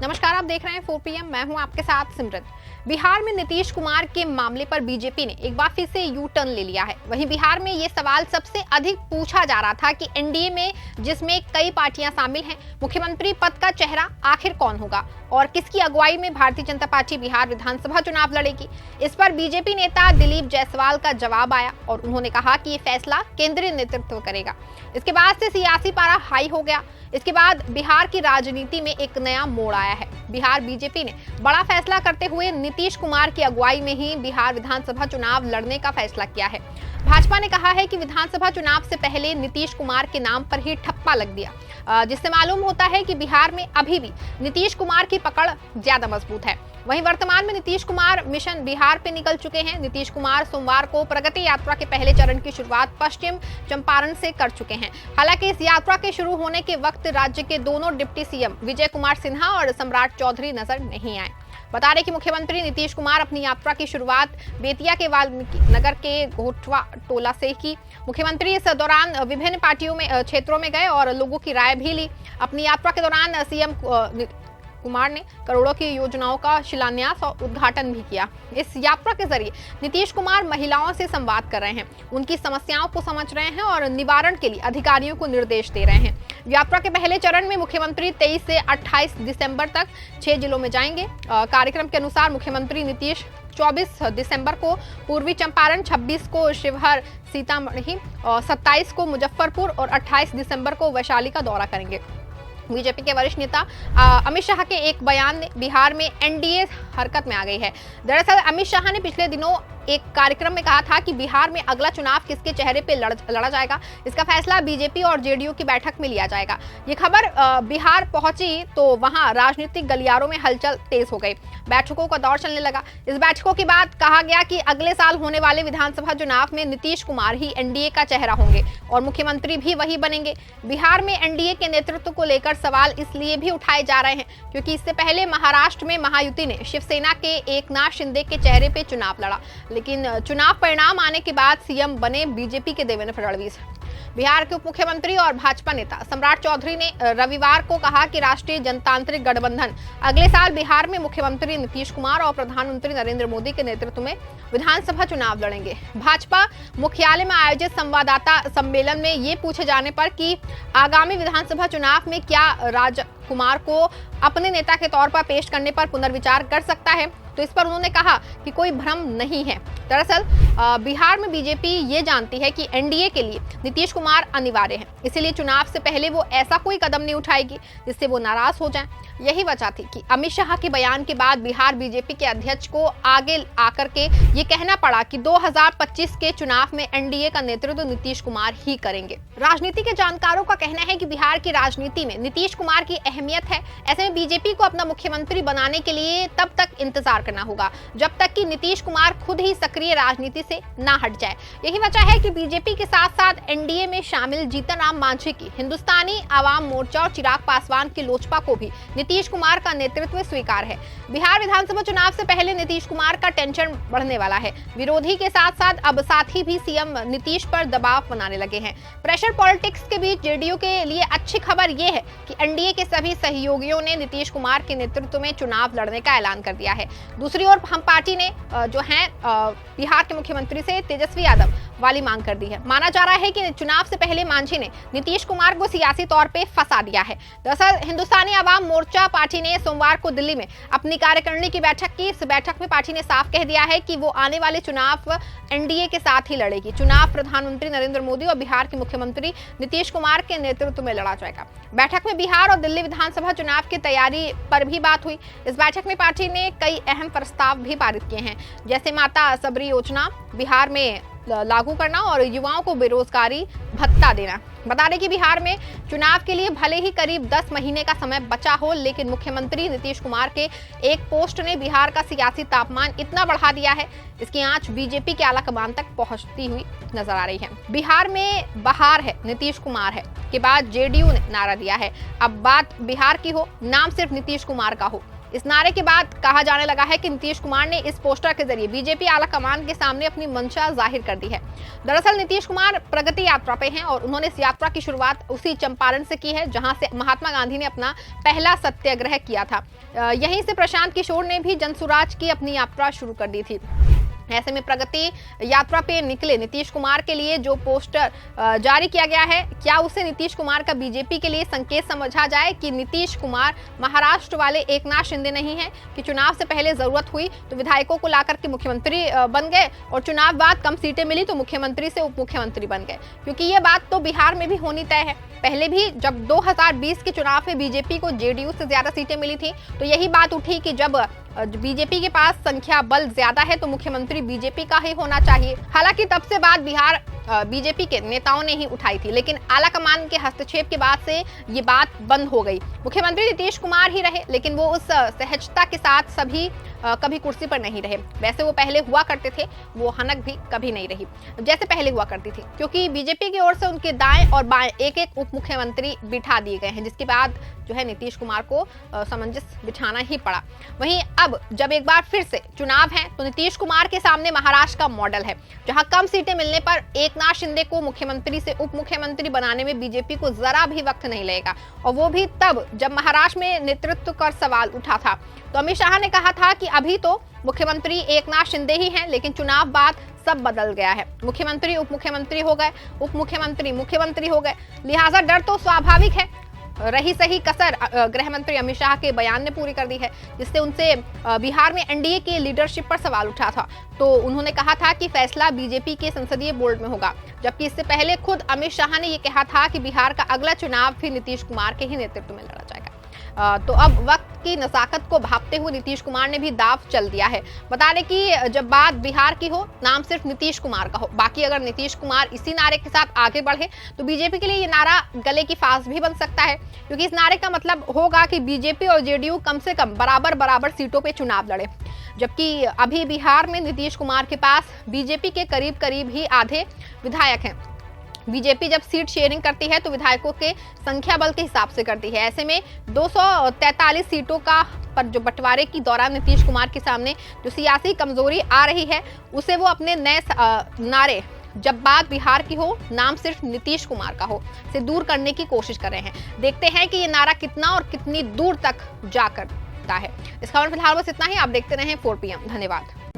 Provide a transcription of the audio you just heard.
नमस्कार, आप देख रहे हैं 4 PM। मैं हूं आपके साथ सिमरन। बिहार में नीतीश कुमार के मामले पर बीजेपी ने एक बार फिर से यू टर्न ले लिया है। वहीं बिहार में ये सवाल सबसे अधिक पूछा जा रहा था कि एनडीए में, जिसमें कई पार्टियां शामिल हैं, मुख्यमंत्री पद का चेहरा आखिर कौन होगा और किसकी अगुवाई में भारतीय जनता पार्टी बिहार विधानसभा चुनाव लड़ेगी। इस पर बीजेपी नेता दिलीप जायसवाल का जवाब आया और उन्होंने कहा कि ये फैसला केंद्रीय नेतृत्व करेगा। इसके बाद से सियासी पारा हाई हो गया। इसके बाद बिहार की राजनीति में एक नया मोड़ आया है। बिहार बीजेपी ने बड़ा फैसला करते हुए नीतीश कुमार की अगुवाई में ही बिहार विधानसभा चुनाव लड़ने का फैसला किया है। भाजपा ने कहा है कि विधानसभा चुनाव से पहले नीतीश कुमार के नाम पर ही ठप्पा लग दिया, जिससे मालूम होता है कि बिहार में अभी भी नीतीश कुमार की पकड़ ज्यादा मजबूत है। वहीं वर्तमान में नीतीश कुमार मिशन बिहार पे निकल चुके हैं। नीतीश कुमार सोमवार को प्रगति यात्रा के पहले चरण की शुरुआत पश्चिम चंपारण से कर चुके हैं। हालांकि इस यात्रा के शुरू होने के वक्त राज्य के दोनों डिप्टी सीएम विजय कुमार सिन्हा और सम्राट चौधरी नजर नहीं आए। बता दें कि मुख्यमंत्री नीतीश कुमार अपनी यात्रा की शुरुआत बेतिया के वाल्मीकि नगर के घोटवा टोला से की। मुख्यमंत्री इस दौरान विभिन्न पार्टियों में क्षेत्रों में गए और लोगों की राय भी ली। अपनी यात्रा के दौरान सीएम कुमार ने करोड़ों की योजनाओं का शिलान्यास और उद्घाटन भी किया। इस यात्रा के जरिए नीतीश कुमार महिलाओं से संवाद कर रहे हैं, उनकी समस्याओं को समझ रहे हैं और निवारण के लिए अधिकारियों को निर्देश दे रहे हैं। यात्रा के पहले चरण में मुख्यमंत्री 23 से 28 दिसंबर तक 6 जिलों में जाएंगे। कार्यक्रम के अनुसार मुख्यमंत्री नीतीश 24 दिसंबर को पूर्वी चंपारण, 26 को शिवहर सीतामढ़ी, 27 को मुजफ्फरपुर और 28 दिसंबर को वैशाली का दौरा करेंगे। बीजेपी के वरिष्ठ नेता अमित शाह के एक बयान ने बिहार में एनडीए हरकत में आ गई है। दरअसल अमित शाह ने पिछले दिनों एक कार्यक्रम में कहा था कि बिहार में अगला चुनाव किसके चेहरे पे लड़ा जाएगा, इसका फैसला बीजेपी और जेडीयू की बैठक में लिया जाएगा। ये खबर बिहार पहुंची तो वहां राजनीतिक गलियारों में हलचल तेज हो गई। बैठकों का दौर चलने लगा। इस बैठकों के बाद कहा गया कि अगले साल होने वाले विधानसभा चुनाव में नीतीश कुमार ही एनडीए का चेहरा होंगे और मुख्यमंत्री भी वही बनेंगे। बिहार में एनडीए के नेतृत्व को लेकर सवाल इसलिए भी उठाए जा रहे हैं क्योंकि इससे पहले महाराष्ट्र में महायुति ने शिवसेना के एकनाथ शिंदे के चेहरे पे चुनाव लड़ा, लेकिन चुनाव परिणाम आने के बाद सीएम बने बीजेपी के देवेंद्र फडणवीस। बिहार के उप मुख्यमंत्री और भाजपा नेता सम्राट चौधरी ने रविवार को कहा कि राष्ट्रीय जनतांत्रिक गठबंधन अगले साल बिहार में मुख्यमंत्री नीतीश कुमार और प्रधानमंत्री नरेंद्र मोदी के नेतृत्व में विधानसभा चुनाव लड़ेंगे। भाजपा मुख्यालय में आयोजित संवाददाता सम्मेलन में ये पूछे जाने पर कि आगामी विधानसभा चुनाव में क्या राजकुमार को अपने नेता के तौर पर पेश करने पर पुनर्विचार कर सकता है, तो इस पर उन्होंने कहा कि कोई भ्रम नहीं है। दरअसल बिहार में बीजेपी ये जानती है कि एनडीए के लिए नीतीश कुमार अनिवार्य है, इसीलिए चुनाव से पहले वो ऐसा कोई कदम नहीं उठाएगी जिससे वो नाराज हो जाएं। यही वजह थी कि अमित शाह के बयान के बाद बिहार बीजेपी के अध्यक्ष को आगे आकर के ये कहना पड़ा कि 2025 के चुनाव में एनडीए का नेतृत्व नीतीश कुमार ही करेंगे। राजनीति के जानकारों का कहना है कि बिहार की राजनीति में नीतीश कुमार की अहमियत है। ऐसे में बीजेपी को अपना मुख्यमंत्री बनाने के लिए तब तक इंतजार करना होगा जब तक कि नीतीश कुमार खुद ही सक्रिय राजनीति से ना हट जाए। यही वजह है कि बीजेपी के साथ साथ एनडीए में शामिल जीतन राम मांझी की हिंदुस्तानी आवाम मोर्चा और चिराग पासवान की लोजपा को भी नीतीश कुमार का नेतृत्व स्वीकार है। बिहार विधानसभा चुनाव से पहले नीतीश कुमार का टेंशन बढ़ने वाला है। विरोधी के साथ साथ अब साथी भी सीएम नीतीश पर दबाव बनाने लगे हैं। प्रेशर पॉलिटिक्स के बीच जेडीयू के लिए अच्छी खबर यह है कि एनडीए के सभी सहयोगियों ने नीतीश कुमार के नेतृत्व में चुनाव लड़ने का ऐलान कर दिया है। दूसरी ओर हम पार्टी ने जो है बिहार के मुख्यमंत्री से तेजस्वी यादव वाली मांग कर दी है। माना जा रहा है कि चुनाव से पहले मांझी ने नीतीश कुमार को सियासी तौर पे फंसा दिया है। दरअसल हिंदुस्तानी आवाम मोर्चा पार्टी ने सोमवार को दिल्ली में अपनी कार्यकारिणी की बैठक की। इस बैठक में पार्टी ने साफ कह दिया है कि वो आने वाले चुनाव एनडीए के साथ ही लड़ेगी। चुनाव प्रधानमंत्री नरेंद्र मोदी और बिहार के मुख्यमंत्री नीतीश कुमार के नेतृत्व में लड़ा जाएगा। बैठक में बिहार और दिल्ली विधानसभा चुनाव की तैयारी पर भी बात हुई। इस बैठक में पार्टी ने कई अहम प्रस्ताव भी पारित किए हैं, जैसे माता सबरी योजना बिहार में लागू करना और युवाओं को बेरोजगारी भत्ता देना। बता दें कि बिहार में चुनाव के लिए भले ही करीब 10 महीने का समय बचा हो, लेकिन मुख्यमंत्री नीतीश कुमार के एक पोस्ट ने बिहार का सियासी तापमान इतना बढ़ा दिया है, इसकी आंच बीजेपी के आला कमान तक पहुंचती हुई नजर आ रही है। बिहार में बहार है, नीतीश कुमार है के बाद जेडीयू ने नारा दिया है। अब बात बिहार की हो, नाम सिर्फ नीतीश कुमार का हो, इस नारे के बाद कहा जाने लगा है कि नीतीश कुमार ने इस पोस्टर के जरिए बीजेपी आला कमान के सामने अपनी मंशा जाहिर कर दी है। दरअसल नीतीश कुमार प्रगति यात्रा पे हैं और उन्होंने इस यात्रा की शुरुआत उसी चंपारण से की है जहां से महात्मा गांधी ने अपना पहला सत्याग्रह किया था। यहीं से प्रशांत किशोर ने भी जनसुराज की अपनी यात्रा शुरू कर दी थी। ऐसे में प्रगति यात्रा पे निकले नीतीश कुमार के लिए जो पोस्टर जारी किया गया है, क्या उसे नीतीश कुमार का बीजेपी के लिए संकेत समझा जाए कि नीतीश कुमार महाराष्ट्र वाले एकनाथ शिंदे नहीं है कि चुनाव से पहले जरूरत हुई तो विधायकों को लाकर के मुख्यमंत्री बन गए और चुनाव बाद कम सीटें मिली तो मुख्यमंत्री से उप मुख्यमंत्री बन गए, क्योंकि ये बात तो बिहार में भी होनी तय है। पहले भी जब 2020 के चुनाव में बीजेपी को जेडीयू से ज्यादा सीटें मिली थी तो यही बात उठी कि जब बीजेपी के पास संख्या बल ज्यादा है तो मुख्यमंत्री बीजेपी का ही होना चाहिए। हालांकि तब से बात बिहार बीजेपी के नेताओं ने ही उठाई थी, लेकिन आला कमान के हस्तक्षेप के बाद से ये बात बंद हो गई। मुख्यमंत्री नीतीश कुमार ही रहे, लेकिन वो उस सहजता के साथ सभी कभी कुर्सी पर नहीं रहे। वैसे वो पहले हुआ करते थे, वो हनक भी कभी नहीं रही जैसे पहले हुआ करती थी, क्योंकि बीजेपी की ओर से उनके दाएं और बाएं एक एक उप मुख्यमंत्री बिठा दिए गए हैं, जिसके बाद जो है नीतीश कुमार को सामंजस्य बिछाना ही पड़ा। वहीं अब जब एक बार फिर से चुनाव है तो नीतीश कुमार के सामने महाराष्ट्र का मॉडल है, जहां कम सीटें मिलने पर एकनाथ शिंदे को मुख्यमंत्री से उप मुख्यमंत्री बनाने में बीजेपी को जरा भी वक्त नहीं लगेगा, और वो भी तब जब महाराष्ट्र में नेतृत्व का सवाल उठा था। तो अमित शाह ने कहा था कि अभी तो मुख्यमंत्री एकनाथ शिंदे ही हैं, लेकिन चुनाव बाद सब बदल गया है, मुख्यमंत्री उप मुख्यमंत्री हो गए, उप मुख्यमंत्री मुख्यमंत्री हो गए, लिहाजा डर तो स्वाभाविक है। रही सही कसर गृह मंत्री अमित शाह के बयान ने पूरी कर दी है, जिससे उनसे बिहार में एनडीए की लीडरशिप पर सवाल उठा था। तो उन्होंने कहा था कि फैसला बीजेपी के संसदीय बोर्ड में होगा, जबकि इससे पहले खुद अमित शाह ने यह कहा था कि बिहार का अगला चुनाव भी नीतीश कुमार के ही नेतृत्व में लड़ा जाएगा। तो अब वक्त की नजाकत को भांपते हुए नीतीश कुमार ने भी दाव चल दिया है। बता दें कि जब बात बिहार की हो, नाम सिर्फ नीतीश कुमार का हो, बाकी अगर नीतीश कुमार इसी नारे के साथ आगे बढ़े तो बीजेपी के लिए ये नारा गले की फांस भी बन सकता है, क्योंकि इस नारे का मतलब होगा कि बीजेपी और जेडीयू कम से कम बराबर बराबर सीटों पे चुनाव लड़े, जबकि अभी बिहार में नीतीश कुमार के पास बीजेपी के करीब करीब ही आधे विधायक हैं। बीजेपी जब सीट शेयरिंग करती है तो विधायकों के संख्या बल के हिसाब से करती है। ऐसे में 243 सीटों का पर जो बंटवारे की दौरान नीतीश कुमार के सामने जो सियासी कमजोरी आ रही है, उसे वो अपने नए नारे जब बात बिहार की हो, नाम सिर्फ नीतीश कुमार का हो, से दूर करने की कोशिश कर रहे हैं। देखते हैं कि ये नारा कितना और कितनी दूर तक जाकर है। इस खबर फिलहाल बस इतना ही। आप देखते रहें 4 PM। धन्यवाद।